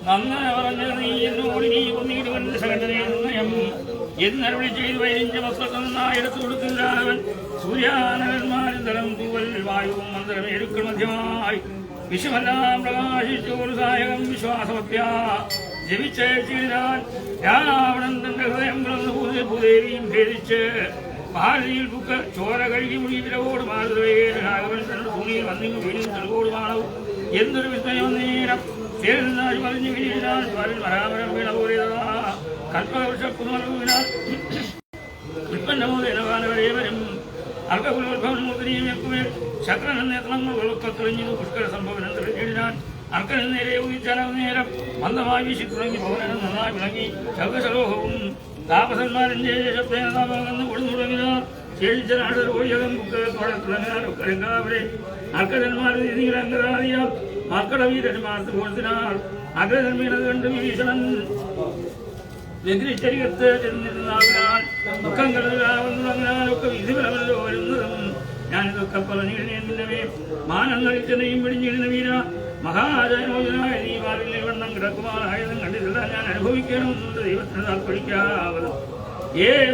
നന്നന പറഞ്ഞ നീ എന്നോട് നീ കൊന്നിടുവന്റെ സകലനയം എന്നരുളി ചെയ്ത് വൈരിഞ്ച വസ്ത്രത്തിൽ നന്നായി എടുത്തു കൊടുക്കുന്നവൻ സൂര്യാനകന്മാരും തലം തൂവൽ വായുവും മന്ത്രമേരുക്കൾ മധ്യമായി വിശ്വമെല്ലാം പ്രകാശിച്ചു ഒരു സായകം വിശ്വാസമത്യ ജപിച്ചയച്ചിടാൻ രാവണൻ തന്റെ ഹൃദയം കിടന്ന് ഭൂദേവിയും ഭേദിച്ച് ഭാരതിയിൽ ബുക്ക് ചോര കഴുകി മുടി വിരവോട് മാതൃവേഗവൻ തന്റെ ഭൂമിയിൽ വന്നിങ്ങ് വീടും തെളിവോടുമാണവും എന്തൊരു വിസ്മയം നേരം ചേർന്നായി പറഞ്ഞു വീഴാൻ മരാമരം വീണ പോലെയതാ കൽപ്പവൃക്ഷ പുനർവിനാൽ ഉൽപ്പന്നമോദേനവാനവരേ വരും അർക്കകുലോത്ഭവനമൂർത്തിനിയമേക്കുമേൽ ശക്രൻ നേത്രങ്ങൾ വെളുക്കത്തെളിഞ്ഞു പുഷ്കര സംഭവനം തെളിഞ്ഞിടാൻ അർക്കന് നേരെ ഉദിച്ചാലും നേരം മന്ദമായി വീശി തുടങ്ങി ഭവനം നന്നായി വിളങ്ങി ശബ്ദശലോഹവും താപസന്മാരിന്റെ ശബ്ദേനതാപകന്ന് കൊടുത്തുടങ്ങിനാർ ശേഷിച്ച നാടർ ഓയകം ബുക്ക് തുടങ്ങിനാർ ഒക്കരങ്കാവരെ അർക്കരന്മാർ നീതികളങ്കരാതിയാൽ മക്കള വീരന്മാർക്ക് കൊടുത്തിനാർ അഗ്രഹൻ വീണത് കണ്ട് വിഭീഷണൻ വ്യഗ്രരികത്ത് ചെന്നിരുന്നാൽ ദുഃഖങ്ങളിലാവുന്നതിനാലൊക്കെ വിധിഫലമല്ലോ വരുന്നതും ഞാനിതൊക്കെ പറഞ്ഞിരുന്നേ മാനം നളിച്ചനെയും പിടിഞ്ഞിരുന്ന വീര മഹാജനോജനായ നീ വാലിലെ വണ്ണം കിടക്കുമാറായതും കണ്ടിട്ടില്ല ഞാൻ അനുഭവിക്കണമെന്നുണ്ട് ദൈവത്തിന് താൽപ്പഴിക്കാവത്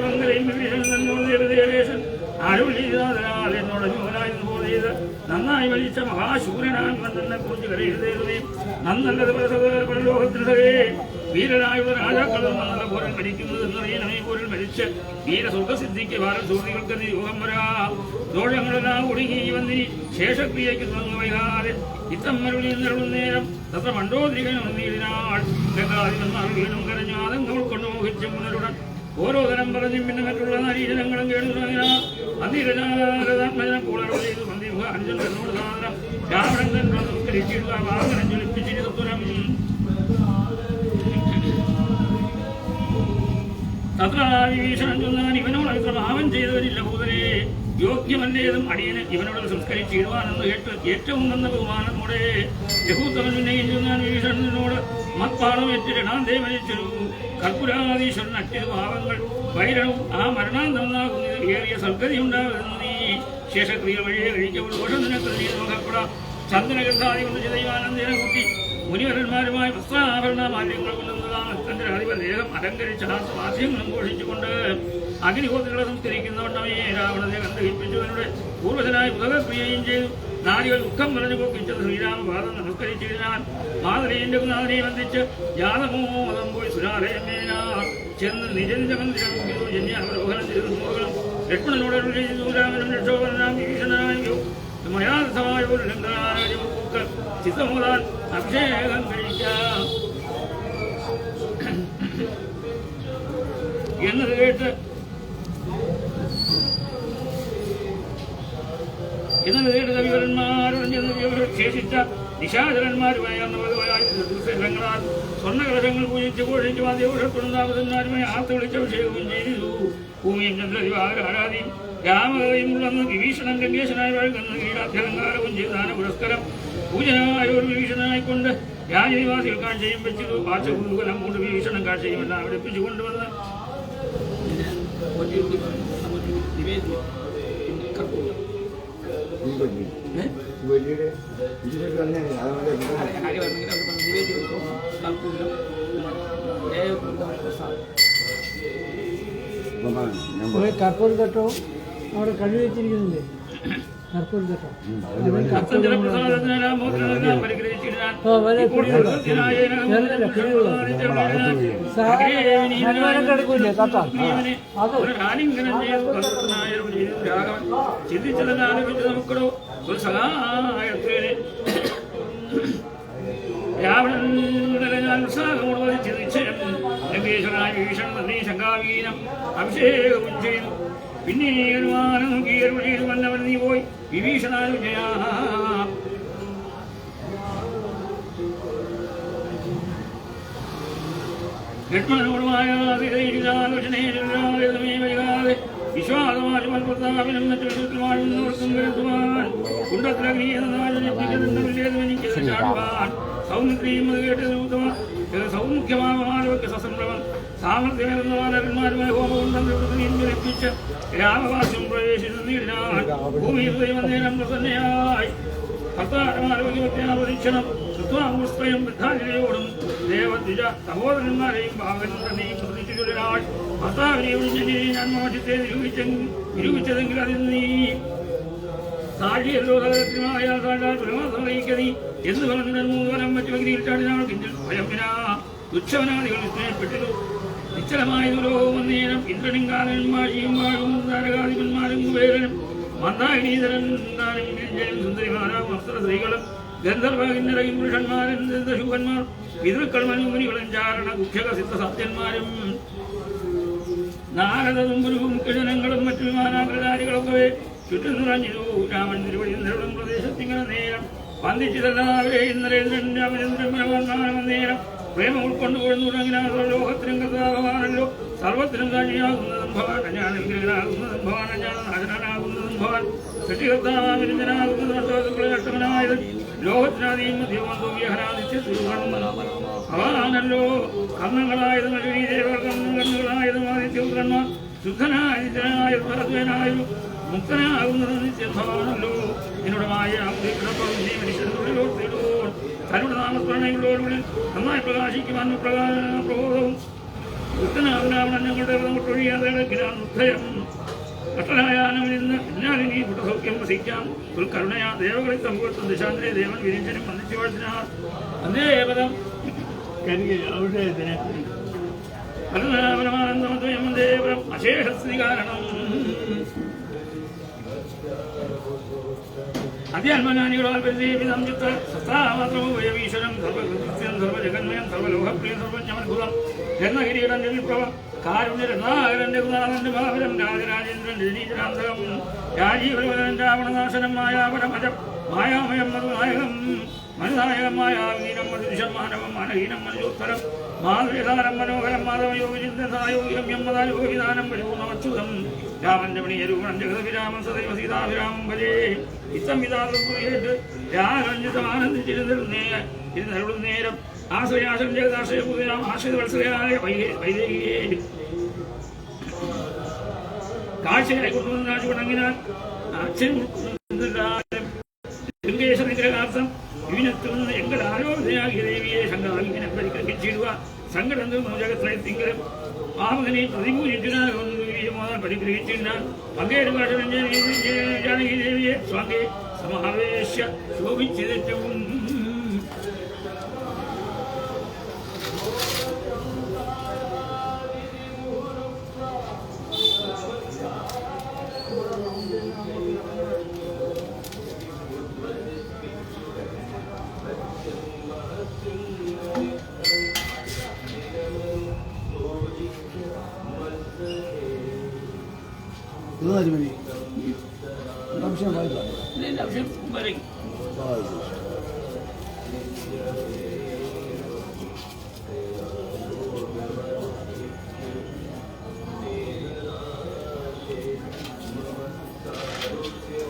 മംഗലയും വിഭീഷണൻ തന്നോട് ദേവദേവേശൻ ആരും ചെയ്താൽ എന്നോട് ന്യൂനായിരുന്നു പോയത് നന്നായി വലിച്ച മഹാശൂരനാൻ തന്നെ കുറിച്ച് കരയരുതേ നന്നല്ലത് പരലോകത്തിനിടവേ വീരനായുള്ള രാജാക്കളും നല്ല പോരൻ മരിക്കുന്നത് എന്നറിയണമേ പോരൻ മരിച്ച് വീരസുഖസിദ്ധിക്ക് ഭാരസൂരികൾക്ക് യോഗം വരാ ദോഷങ്ങളെല്ലാം ഒടുങ്ങി വന്നി ശേഷക്രിയയ്ക്ക് തുടങ്ങി വൈകാതെ ഇത്തമ്മരുളി നിരളും നേരം തത്ര മണ്ടോദ്രികനും വന്നിരുന്നാൾ ഗംഗാധിപന്മാർ വീണും കരഞ്ഞു ആദങ്ങൾ കൊണ്ടു മോഹിച്ചും പുനരുടൻ ഓരോ തരം പറഞ്ഞും പിന്നെ മറ്റുള്ള നാരീജനങ്ങളും കേടുതുടങ്ങിയ അന്തിരജാത്മജനം കൂടാതെ ചെയ്തു മന്ദിമുഖ അഞ്ചൻ എന്നോട് സാധനം രാവണൻ തന്നെ സംസ്കരിച്ചിടുക വാഹനം ജ്വലിപ്പിച്ചിരുന്ന തുരം തത്രാവിഭീഷണൻ ചൊന്നാൻ ഇവനോട് ഇത്ര ഭാവം ചെയ്തവരില്ല ഭൂതനെ യോഗ്യമല്ലേതും അടിയന് ഇവനോട് സംസ്കരിച്ചിടുവാനെന്ന് കേട്ട് ഏറ്റവും നന്ന ബഹുമാനത്തോടെ യഹൂത്തവനെയും ചൊന്നാൻ വിഭീഷണനോട് മത്പാടമേറ്റ് രണാന്തേ മരിച്ചൊരു കർപ്പുരാധീശ്വരൻ അറ്റു ഭാവങ്ങൾ വൈരണവും ആ മരണാന്തരനാകുന്നത് ഏറിയ സൽഗതി ഉണ്ടാകുന്നു നീ ശേഷക്രിയ വഴിയെ കഴിക്കപ്പോൾ ദോഷം നിനക്ക് നീ നോക്കപ്പെടാം ചന്ദനഗ്രന്ഥാദി കൊണ്ട് ചിതയുവാനന്ദേനെ കൂട്ടി മുനിവരന്മാരുമായി വസ്ത്രാഭരണ മാലിന്യങ്ങൾ കൊണ്ടുവന്നതാണ് തന്റെ അധിപൻ ദേഹം അലങ്കരിച്ച വാദ്യങ്ങളും ഘോഷിച്ചുകൊണ്ട് അഗ്നിഹോത്രികളെ സംസ്കരിക്കുന്നവണ്ണമേ രാവണനെ കണ്ടുഹിപ്പിച്ചവരുടെ പൂർവജനായി ഉദകക്രിയയും ചെയ്തു നാരികൾ ദുഃഖം പറഞ്ഞു പോക്കിച്ചത് ശ്രീരാമപാദം നമസ്കരിച്ചിരുന്നാൽ മാതരീന്റെ നാദിനെ ബന്ധിച്ച് യാതമോദം പോയി സുരാലയമേനാ ചെന്ന് നിജനിജ മന്ദിരം ജന്യാവരോഹനം ചെയ്തു നോക്കണം ലക്ഷ്മണനോട് രാമനും രക്ഷോപരനാം ഭീഷണനായോ മയാർത്ഥമായ ഒരു ലങ്കാരാജമൂക്കൾ ചിത്തമുതാൻ അഭിഷേകം കഴിക്കാം എന്നത് കേട്ട് കവിവരന്മാരോട് ശേഷിച്ച നിശാചരന്മാരുമായ ദുർസംഘങ്ങളാൽ സ്വർണ്ണകലശങ്ങൾ പൂജിച്ച് ഘോഷിച്ചു വാദ്യഘോഷപ്പെടുന്നാമതന്മാരുമായി ആർത്ത് വിളിച്ച അഭിഷേകവും ചെയ്തു ഭൂമിയും ചന്ദ്രദിവാരാധീൻ രാമകഥയുമുള്ളന്ന് വിഭീഷണൻ ഗംഗേശനായി വഴങ്ങുന്ന കീഴാഭ്യലങ്കാരവും ചെയ്താന പുരസ്കരം പൂജനായ ഒരു വിഭീഷണനായിക്കൊണ്ട് രാജനിവാസികൾ കാഴ്ചയും വെച്ചത് പാർശ്വകുതൂകലം കൊണ്ട് വിഭീഷണൻ കാഴ്ചയുമെല്ലാം വിളിപ്പിച്ചു കൊണ്ടുവന്ന് കർപ്പൂരം തട്ടോ അവിടെ കഴിവ് വെച്ചിരിക്കുന്നില്ലേ കർപ്പൂരം തട്ടോ എടുക്കൂലേ തട്ടാ അത് ചിന്തിച്ചതെന്നാലോചിച്ച് നമുക്കോ ഒരു സഹായത്തിന് രാവണൻ ഉത്സാഹമോട് ചിന്തിച്ചയം ലങ്കേശ്വരനായ ഭീഷൺ നന്ദി ശങ്കാവീനം അഭിഷേകവും ചെയ്തു പിന്നെ അനുമാനം ചെയ്തു വന്നവൻ നീ പോയി വിഭീഷണാനുജയാ ലക്ഷ്മണനോടുമായ വിശ്വാസമാലും മറ്റു വാഴുന്നവർക്കും വരുത്തുവാൻ കുണ്ടത്തിലഗ്നിയെന്നതിലേതുമെനിക്ക് സൗമിത്രിയും അത് കേട്ടത് സൗമുഖ്യമാരോഗ്യ സസംഭവം സാമർഥ്യമാരന്മാരുമായ ഹോമകുണ്ടത്തിലർപ്പിച്ച് രാമവാസ്യം പ്രവേശിച്ചിരുന്നാൽ ഭൂമിയിൽ ദൈവനേരം പ്രസന്നയായി ഭർത്താരമാരോഗ്യവത്യാപരീക്ഷണം കൃത്വാമൂസ്ത്രയം വൃദ്ധാഞ്ജലിയോടും ദേവദ്വിജ സഹോദരന്മാരെയും ഭാഗനെയും പ്രതിച്ചു ചൊല്ലിനാൾ ഭർത്താവിനെയും ഞാൻ മോചത്തെ നിരൂപിച്ചതെങ്കിൽ അതിൽ നീ സാക്ഷിയല്ലോ തലത്തിനുമായ അറിയിക്കതി എന്ന് പറഞ്ഞ മൂവനം മറ്റു വകയിൽ ചാടിനാൾ കിഞ്ചൽ ഭയമിനാ തുച്ഛവനാദികൾ വിസ്മയപ്പെട്ടു നിശ്ചലമായ ദുരോഹമന്നേരം ഇന്ദ്രനും കാലനും മാഷിയും വാഴും താരകാധിപന്മാരും കുബേരനും മന്ദാകിനീതരൻ സുന്ദരിമാരാവും അസ്ത്ര സ്ത്രീകളും ഗന്ധർവകിന്നരയും പുരുഷന്മാരും ദശുഭന്മാർ പിതൃക്കൾ മനുമുനികളും ചാരണ കുഖ്യക സിദ്ധസത്യന്മാരും നാരദവും മുഖ്യജനങ്ങളും മറ്റു വിമാനാഗ്രധാരികളൊക്കെ ചുറ്റും നിറഞ്ഞിരു രാമൻ തിരുവഴിന്തരം പ്രദേശത്തിങ്ങനെ നേരം വന്ദിച്ചിതല്ലാവരെ നരേന്ദ്രൻ രാമചന്ദ്രൻ നേരം പ്രേമം ഉൾക്കൊണ്ടുകൊണ്ടു തുടങ്ങിയ ലോകത്തിനും കർത്താവാണല്ലോ സർവത്തിനും കാഴ്ചയാകുന്നതും ഭവാൻ അജ്ഞാനവിഗ്രഹനാകുന്നതും ഭവാൻ അജ്ഞാനാകുന്നതും ഭവാൻ കൃഷികർത്താവിരുദ്ധനാകുന്നതും അർത്ഥവത്തുക്കളെ അഷ്ടമനായത് ലോകത്തിനാദീം മധ്യമാന്തോവ്യഹനാദിച്ച് ഭവാനല്ലോ കർണങ്ങളായതും കണ്ണുകളായതും ആദിത്യപുത്രന്മാർ ശുദ്ധനായ ഭരദ്വനായും മുക്തനാകുന്നത് നിത്യഭവാനല്ലോ എന്നോടമായ തരുടെ നാമസ്മരണയുള്ളവരുടെ നന്നായി പ്രകാശിക്കുവാൻ പ്രബോധവും വൃത്തനാകുന്നാവണം ഞങ്ങളുടെ ഒഴിയാതെ ഉദ്ധയം കട്ടനായാലും ഇന്ന് എന്നാലിനി കുട്ടസൗഖ്യം വസിക്കാം കരുണയാ ദേവകളെ സമൂഹത്തും ദിശാന്തരെ ദേവൻ വിരിഞ്ചനും വന്നിച്ചു വാഴ്ത്തിനാർ അതേപദം പരമാനന്ദമദ്വയം ദേവം അശേഷസ്ഥിതി കാരണം അധ്യാത്മജ്ഞാനികളാൽ പരിചയമിതം ചിത്ത സത്താമാത്രമോഭയവീശ്വരം സർവകൃത്യം സർവജഗന്മയം സർവലോകപ്രിയം സർവജ്ഞമത്ഭുതം ജന്മകിരീടന്റെ വിപ്ലവം കാരുണ്യ രത്നാകരന്റെ കുതാരന്റെ ഭാവരം രാജരാജേന്ദ്രൻ രജനീചരാന്തകം രാജീവൻ രാവണനാശനം മായാവടമജം മായാമയം മധുനായകം മനനായകം മായാവീരം മധുരിഷം മാനവം മനഹീനം മനോത്തരം മാധുര്യധാരം മനോഹരം മാധവയോഗിചിന്തസായോഗികം യമ്മദായോഗവിധാനം പരിപൂർണമച്യുതം രാമന്റെ മണിയരൂപണം ജഗതവിരാമം സദൈവ സീതാഭിരാമം ഭജേ ഇത്തംവിധാകേട്ട് രാരഞ്ജിതം ആനന്ദിച്ചിരുന്നരുളും നേരം ആശ്രയാശം ജഗദാശ്രയം ആശ്രിത വത്സരയായ വൈദേഹിയെ കാഴ്ചയായി കൊണ്ടുവന്ന രാജുവണങ്ങിനാൽ അച്ഛൻ ലിംഗേശ്വരഗ്രഹാർത്ഥം ഇവിനെത്തുന്ന എങ്കിൽ ആരോഗ്യയാകിയ ദേവിയെ സംഘാവിനെ പരിഗ്രഹിച്ചിടുക സങ്കടം ജഗത്രയത്തിങ്കലും ആമകനെ പ്രതികൂലിച്ചിനാകുന്ന പരിഗ്രഹിച്ചിരുന്നാൽ പങ്കേട് ഭാഷണം ജാനകി ദേവിയെ സ്വാമി സമാവേശ്യ ശോഭിച്ചിതവും Bunlar mı? Tam şey var. Ne yapayım?